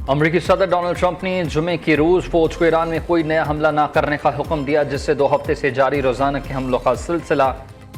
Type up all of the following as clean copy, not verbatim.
अमरीकी सदर Donald Trump ने जुमे की रोज फौज को ईरान में कोई नया हमला न करने का हुक्म दिया, जिससे 2 हफ्ते से जारी रोजाना के हमलों का सिलसिला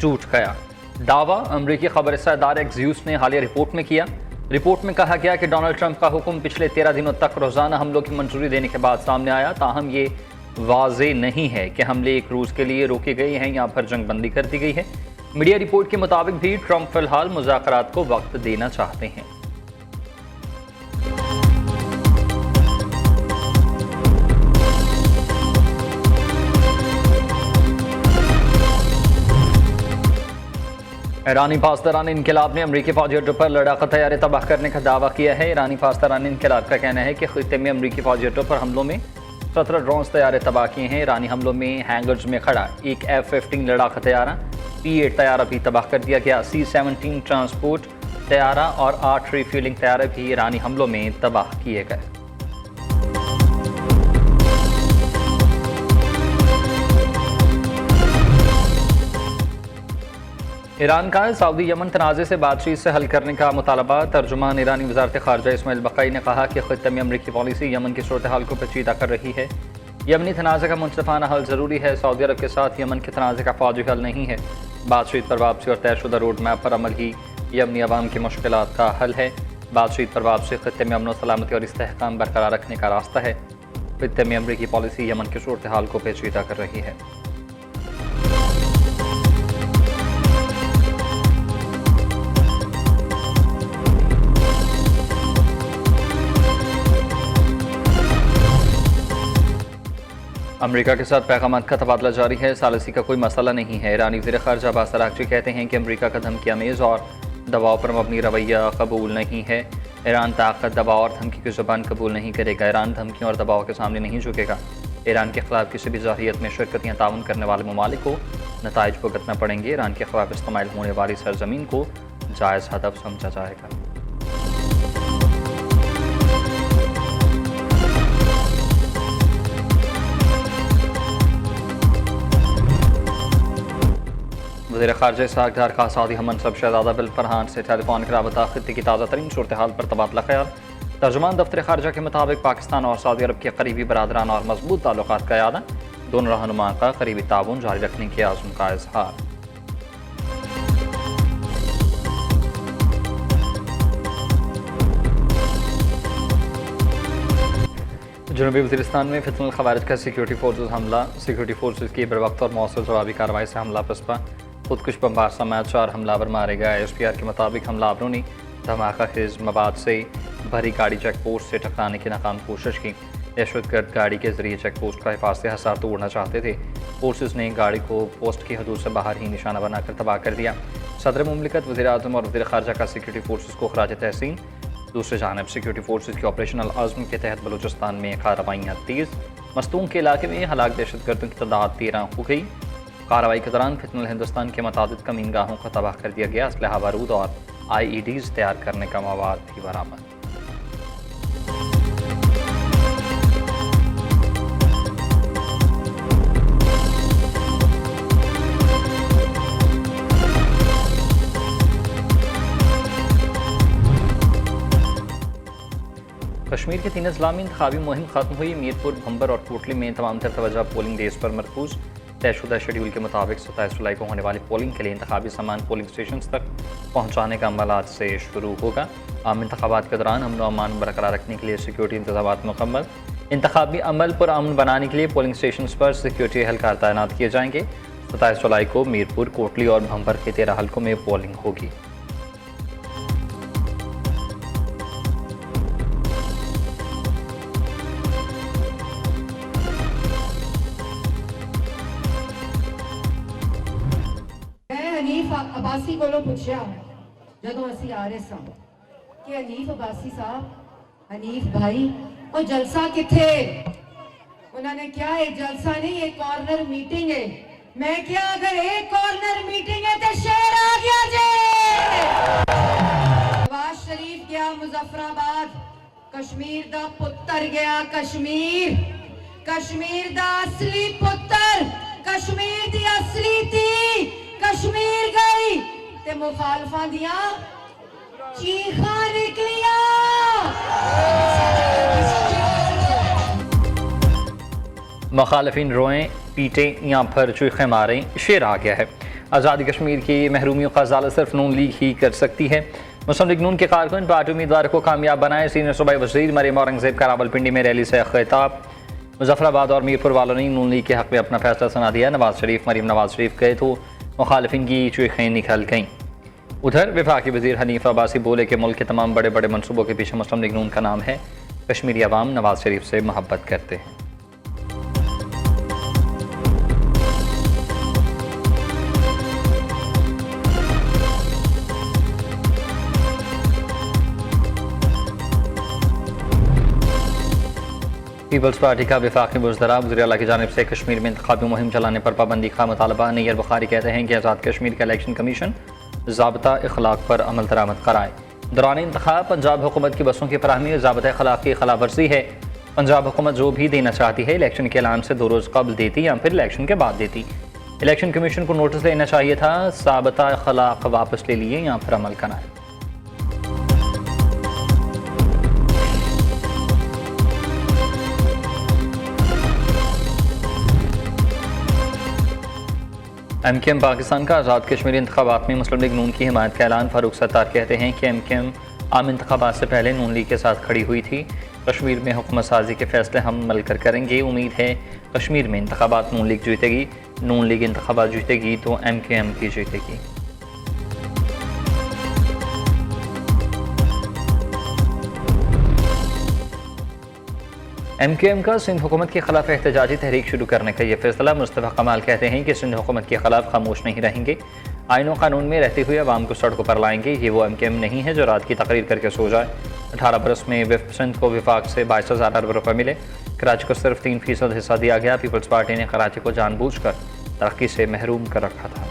टूट गया। दावा अमरीकी खबरसां इदारे एक्सियोस ने हालिया रिपोर्ट में किया। रिपोर्ट में कहा गया कि डोनाल्ड ट्रंप का हुक्म पिछले 13 दिनों तक रोजाना हमलों की मंजूरी देने के बाद सामने आया। ताहम ये वाज़ेह नहीं है कि हमले एक रोज के लिए रोके गए हैं या फिर जंगबंदी कर दी गई है। मीडिया रिपोर्ट के मुताबिक भी ट्रंप फिलहाल मुज़ाकरात को वक्त देना चाहते हैं। ईरानी पासदारान इनकलाब ने अमरीकी फौजी अड्डों पर लड़ाका तैयारी तबाह करने का दावा किया है। ईरानी पासदारान इनकलाब का कहना है कि खित्ते में अमरीकी फौजी अड्डों पर हमलों में 17 ड्रोन्स तैयारे तबाह किए हैं। ईरानी हमलों में हैंगर्स में खड़ा एक F-15 लड़ाका तैयारा, P-8 तैयारा भी तबाह कर दिया गया। C-17 ट्रांसपोर्ट तैयारा और 8 रिफ्यूलिंग तैयारे भी ईरानी हमलों में तबाह किए गए। ईरान का सऊदी यमन तनाज़े से बातचीत से हल करने का मुतालबा। तर्जुमान ईरानी वज़ारत ख़ारजा इस्माइल बक़ई ने कहा कि ख़ित्ते में अमरीकी पॉलिसी यमन की सूरत हाल को पेचीदा कर रही है। यमनी तनाज़े का मुनसिफ़ाना हल ज़रूरी है। सऊदी अरब के साथ यमन के तनाज़े का फ़ौजी हल नहीं है। बातचीत पर वापसी और तयशुदा रोड मैप पर अमल ही यमनी अवाम की मुश्किलात का हल है। बातचीत पर वापसी ख़ित्ते में अमन व सलामती और इस्तेहकाम बरकरार रखने का रास्ता है। ख़ित्ते में अमरीकी पॉलिसी यमन की सूरत हाल को पेचीदा कर रही है। अमेरिका के साथ पैगाम का तबादला जारी है। सालिसी का कोई मसला नहीं है। ईरानी वज़ीर ख़ारजा अब्बास अराग़ची कहते हैं कि अमेरिका का धमकी आमेज़ और दबाव पर मबनी रवैया कबूल नहीं है। ईरान ताकत, दबाव और धमकी की ज़ुबान कबूल नहीं करेगा। ईरान धमकियों और दबाव के सामने नहीं झुकेगा। ईरान के ख़िलाफ़ किसी भी ज़ाहियत में शिरकत या ताउन करने वाले ममालिक को नताइज भुगतना पड़ेंगे। ईरान के ख़िलाफ़ इस्तेमाल होने वाली सरज़मीन को जायज़ हदफ समझा जाएगा। वज़ीर ख़ारजा इसहाक़ डार का सऊदी हम मनसब शहज़ादा बिल फरहान से टेलीफोन का रबता खित्ते की ताज़ा तरीन सूरत हाल पर तबादला ख्याल। तर्जुमान दफ्तर ख़ारजा के मुताबिक पाकिस्तान और सऊदी अरब के करीबी बरादरान और मजबूत ताल्लुकात का यादा, दोनों रहनुमा का करीबी ताउन जारी रखने के आज़म का इज़हार। जनूबी वज़ीरिस्तान में फितनल ख़वारिज का सिक्योरिटी फोर्सेस हमला। सिक्योरिटी फोर्सेस की बरवक्त और मौसूल जवाबी कार्रवाई से हमला पसपा। खुदकुश बमबार समेत 4 हमलावर मारे गए। SPR के मुताबिक हमलावरों ने धमाका खेज मवाद से भरी गाड़ी चेक पोस्ट से टकराने की नाकाम कोशिश की। दहशतगर्द गाड़ी के जरिए चेक पोस्ट का हिफाजती हसार तोड़ना चाहते थे। फोर्सेस ने गाड़ी को पोस्ट की हदूद से बाहर ही निशाना बनाकर तबाह कर दिया। सदर मुमलिकत, वज़ीर आज़म और वज़ीर ख़ारजा का सिक्योरिटी फोर्सेस को खराज तहसीन। दूसरी जानब सिक्योरिटी फोर्सेस के ऑपरेशनल आज़म के तहत बलूचिस्तान में कार्रवाइयाँ तेज़। मस्तूम के इलाके में हलाक दहशतगर्दों की तादाद 13 हो गई। कार्रवाई के दौरान फितनल हिंदुस्तान के मुतादिद कमीनगाहों को तबाह कर दिया गया। असलहा बारूद और IEDs तैयार करने का मवाद भी बरामद। कश्मीर के 3 अजला में इंतखाबी मुहिम खत्म हुई। मीरपुर, भंबर और कोटली में तमाम तर तवज्जो पोलिंग डेज पर मरकूज। तयशुदा शेड्यूल के मुताबिक 27 जुलाई को होने वाली पोलिंग के लिए इंतखाबी सामान पोलिंग स्टेशन तक पहुँचाने का अमल आज से शुरू होगा। आम इंतखाबात के दौरान अमन व अमान बरकरार रखने के लिए सिक्योरिटी इंतजाम मुकम्मल। इंतखाबी अमल पर अमन बनाने के लिए पोलिंग स्टेशन पर सिक्योरिटी एहलकार तैनात किए जाएंगे। 27 जुलाई को मीरपुर, कोटली और भंबर के 13 हल्कों में पोलिंग होगी। हनीफ अब्बासी को पूछा जदों असी आ रहे सां कि हनीफ अब्बासी साहब, हनीफ भाई और जलसा किथे? उन्होंने क्या एक जलसा नहीं, एक कॉर्नर मीटिंग है। मैं क्या, अगर एक कॉर्नर मीटिंग है तो शहर आ गया जे। नवाज शरीफ गया मुजफ्फराबाद, कश्मीर दा पुत्र गया कश्मीर, कश्मीर दा असली पुत्र, कश्मीर दी असली थी कश्मीर गई ते मुखालफा दिया चीखा निकलिया। मुखालफिन रोएं, पीटें या फिर चीखें मारें, शेर आ गया है। आज़ादी कश्मीर की महरूमियों का ज़ाला सिर्फ नून लीग ही कर सकती है। मुस्लिम लीग नून के कारकुन पार्टी उम्मीदवार को कामयाब बनाए। सीनियर सूबाई वज़ीर मरीम औरंगज़ेब का रावलपिंडी में रैली से खिताब। मुजफ्फराबाद और मीरपुर वालों ने नून लीग के हक़ में अपना फैसला सुना दिया। नवाज शरीफ मरीम नवाज शरीफ गए तो मुखालफिन की चीखें निकल गईं। उधर वफाकी वज़ीर हनीफ अब्बासी बोले कि मुल्क के तमाम बड़े बड़े मनसूबों के पीछे मुस्लिम लीग नून का नाम है। कश्मीरी अवाम नवाज शरीफ से मोहब्बत करते हैं। पीपल्स पार्टी का वफाकी बुज़दरा वज़ीर आला की जानिब से कश्मीर में इंतखाबी मुहिम चलाने पर पाबंदी का मुतालबा। नैयर बुखारी कहते हैं कि आज़ाद कश्मीर का इलेक्शन कमीशन ज़ाब्ता इखलाक पर अमल दरामद कराए। दौरान इंतखाब पंजाब हुकूमत की बसों की फराहमी ज़ाब्ता इखलाक की खिलाफ वर्जी है। पंजाब हुकूमत जो भी देना चाहती है इलेक्शन के ऐलान से 2 रोज़ कबल देती या फिर इलेक्शन के बाद देती। इलेक्शन कमीशन को नोटिस लेना चाहिए था, ज़ाब्ता इखलाक वापस ले लिए या फिर अमल कराए। MKM पाकिस्तान का आज़ाद कश्मीरी इंतखाबात में मुस्लिम लीग नून की हिमायत का ऐलान। फारूक सत्तार कहते हैं कि MKM आम इंतखाबात से पहले नून लीग के साथ खड़ी हुई थी। कश्मीर में हुकूमत साजी के फैसले हम मिलकर करेंगे। उम्मीद है कश्मीर में इंतखाबात नून लीग जीतेगी, नून लीग इंतखाबात जीतेगी तो MKM की जीतेगी। MKM का सिंध हुकूमत के खिलाफ एहतजाजी तहरीक शुरू करने का ये फैसला। मुस्तफ़ा कमाल कहते हैं कि सिंध हुकूमत के खिलाफ खामोश नहीं रहेंगे, आईन कानून में रहते हुए आवाम को सड़कों पर लाएंगे। ये वो MKM नहीं है जो रात की तकरीर करके सो जाए। 18 बरस में सिंध को विफाक से 22,000 अरब रुपये मिले। कराची को सिर्फ 3% हिस्सा दिया गया। पीपल्स पार्टी ने कराची को जानबूझकर तरक्की से महरूम कर रखा था।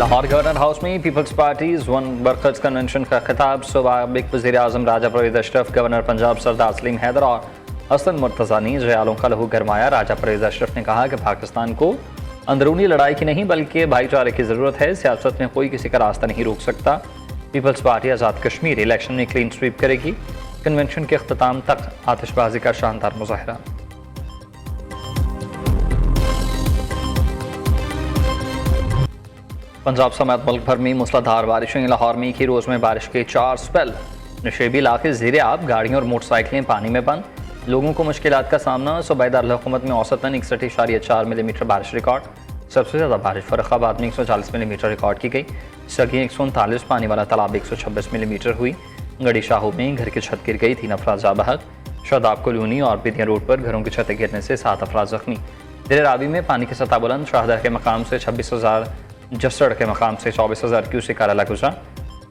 लाहौर गवर्नर हाउस में people's party's one workers convention का खिताब। साबिक वज़ीर आज़म राजा परवेज़ अशरफ, गवर्नर पंजाब सरदार सलीम हैदर और हसन मुर्तज़ा ने जयालों का लहू गरमाया। राजा परवेज़ अशरफ ने कहा कि पाकिस्तान को अंदरूनी लड़ाई की नहीं बल्कि भाईचारे की ज़रूरत है। सियासत में कोई किसी का रास्ता नहीं रोक सकता। Peoples party Azad Kashmir election में क्लीन स्वीप करेगी। कन्वेंशन के अख्ताम तक आतिशबाजी का शानदार मुजाहरा। पंजाब समेत मुल्क भर में मूसलाधार बारिशें। लाहौर में एक ही रोज़ में बारिश के 4 स्पेल। नशेबी इलाके ज़ेरे आब, गाड़ियाँ और मोटरसाइकिलें पानी में बंद, लोगों को मुश्किलात का सामना। सूबाई दारुल-हुकूमत में औसतन 61.4 मिलीमीटर बारिश रिकॉर्ड। सबसे ज़्यादा बारिश फर्रुखाबाद में 140 मिलीमीटर रिकॉर्ड की गई। सगी 139, पानी वाला तालाब 126 मिलीमीटर हुई। गढ़ी शाहू में घर की छत गिर गई, 3 अफराद जाँ बहक। शादाब कॉलोनी और बिदिया रोड पर घरों की छतें गिरने से 7 अफराद जख्मी। दिल रावी में पानी की सतह बुलंद। शाहदर के मकाम से 26,000, जसड़ के मकाम से 24,000 क्यूसेक का रला गुजरा।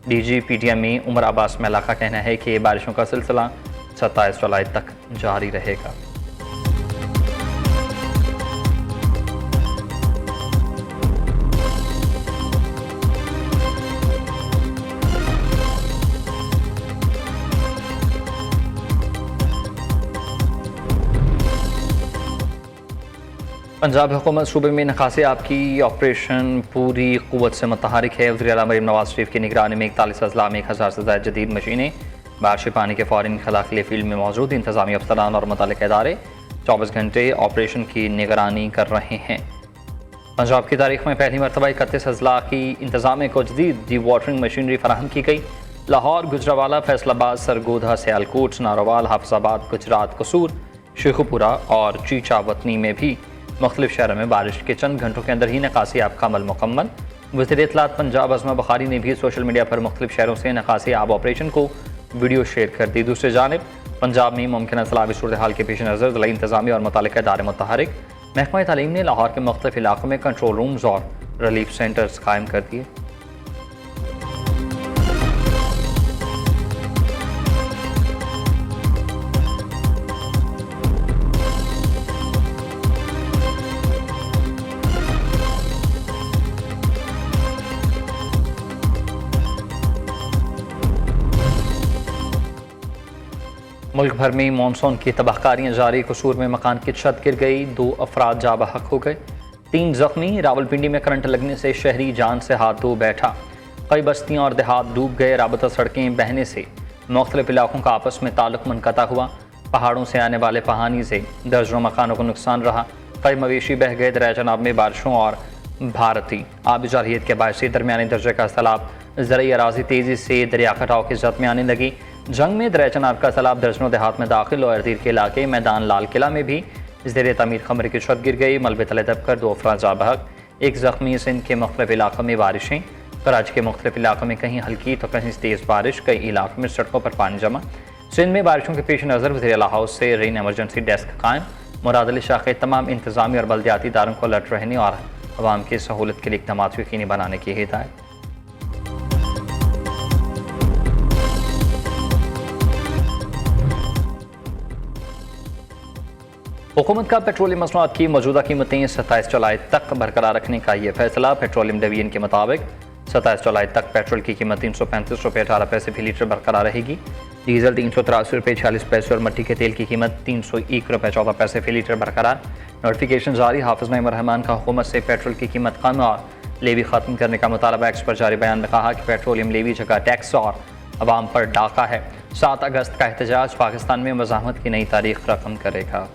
DG PTM में उमर अब्बास मेला का कहना है कि बारिशों का सिलसिला 27 जुलाई तक जारी रहेगा। पंजाब हुकूमत सूबे में नकासी आपकी ऑपरेशन पूरी क़ुव्वत से मुतहरिक है। वज़ीर आला मरीम नवाज शरीफ की निगरानी में 41 अजला में 1000 से ज़ायद जदीद मशीनें बारिश पानी के फ़ौरी इंखला के लिए फील्ड में मौजूद। इंतज़ामी अफसरान और मुतल्लिक़ इदारे 24 घंटे ऑपरेशन की निगरानी कर रहे हैं। पंजाब की तारीख में पहली मरतबा 31 अजला की इंतज़ामिया को जदीद डी वाटरिंग मशीनरी फराहम की गई। लाहौर, गुजरावाला, फैसलाबाद, सरगोधा, सियालकोट, नारोवाल, हाफिज़ाबाद, गुजरात, कसूर, शेखुपुरा और चीचावतनी में भी मुख्तलिफ शहरों में बारिश के चंद घंटों के अंदर ही नकासी आब का अमल मुकम्मल। वज़ीर इत्तलात पंजाब अज़मा बुखारी ने भी सोशल मीडिया पर मुख्तलिफ शहरों से नकासी आब ऑपरेशन को वीडियो शेयर कर दी। दूसरी जानिब पंजाब में मुमकिन सलामी सूरत हाल के पेश नज़र ज़िला इंतज़ामिया और मुतल्लिक़ इदारे मुतहरिक। महकमा तालीम ने लाहौर के मुख्तलिफ इलाकों में कंट्रोल रूम्स और रिलीफ सेंटर्स कायम कर दिए। मुल्क भर में मानसून की तबाहकारियाँ जारी। कसूर में मकान की छत गिर गई, 2 अफराद जाँ बहक हो गए। 3 जख्मी। रावलपिंडी में करंट लगने से शहरी जान से हाथ धो बैठा। कई बस्तियां और देहात डूब गए। राबता सड़कें बहने से मुख्तलिफ इलाकों का आपस में ताल्लुक मुनक़ता हुआ। पहाड़ों से आने वाले पानी से दर्जनों मकानों को नुकसान रहा। कई मवेशी बह गए। दरिया जनाब में बारिशों और भारती आबी जारहियत के बायस दरमियानी दर्जे का सैलाब। ज़रई अराजी तेज़ी से दरिया कटाव की जद में आने लगी। जंग में दरिया जनाब का सैलाब दर्जनों देहात में दाखिल और इर्द के इलाके मैदान लाल किला में भी ज़ेर तमीर कमरे की छत गिर गई। मलबे तले दबकर 2 अफराद जा बहक। 1 जख्मी। सिंध के मुख्तलिफ इलाकों में बारिशें। कराची के मुख्तलिफ इलाकों में कहीं हल्की तो कहीं तेज़ बारिश। कई इलाकों में सड़कों पर पानी जमा। सिंध में बारिशों के पेश नज़र वज़ीर आला हाउस से रेन एमरजेंसी डेस्क कायम। मुराद अली शाह के तमाम इंतजामी और बल्दियाती इदारों को अलर्ट रहने और अवाम की सहूलत के लिए इक़दाम यकीनी बनाने की हिदायत। हुकूमत का पेट्रोलियम मसनूआत की मौजूदा कीमतें 27 जुलाई तक बरकरार रखने का ये फैसला। पेट्रोलियम डिवीजन के मुताबिक 27 जुलाई तक पेट्रोल की कीमत 335 रुपये 18 पैसे फी लीटर बरकरार रहेगी। डीजल 383 रुपये 46 पैसे और मट्टी के तेल की कीमत 301 रुपये 14 पैसे फी लीटर बरकरार। नोटिफिकेशन जारी। हाफिज नईम रहमान का हुकूमत से पेट्रोल की कीमत कम और लेवी ख़त्म करने का मुतालबा। एक्स पर जारी बयान में कहा कि पेट्रोलियम लेवी जगह टैक्स और अवाम पर डाका है। 7 अगस्त का एहतजाज। पाकिस्तान में मज़ाहमत की नई तारीख रकम करेगा।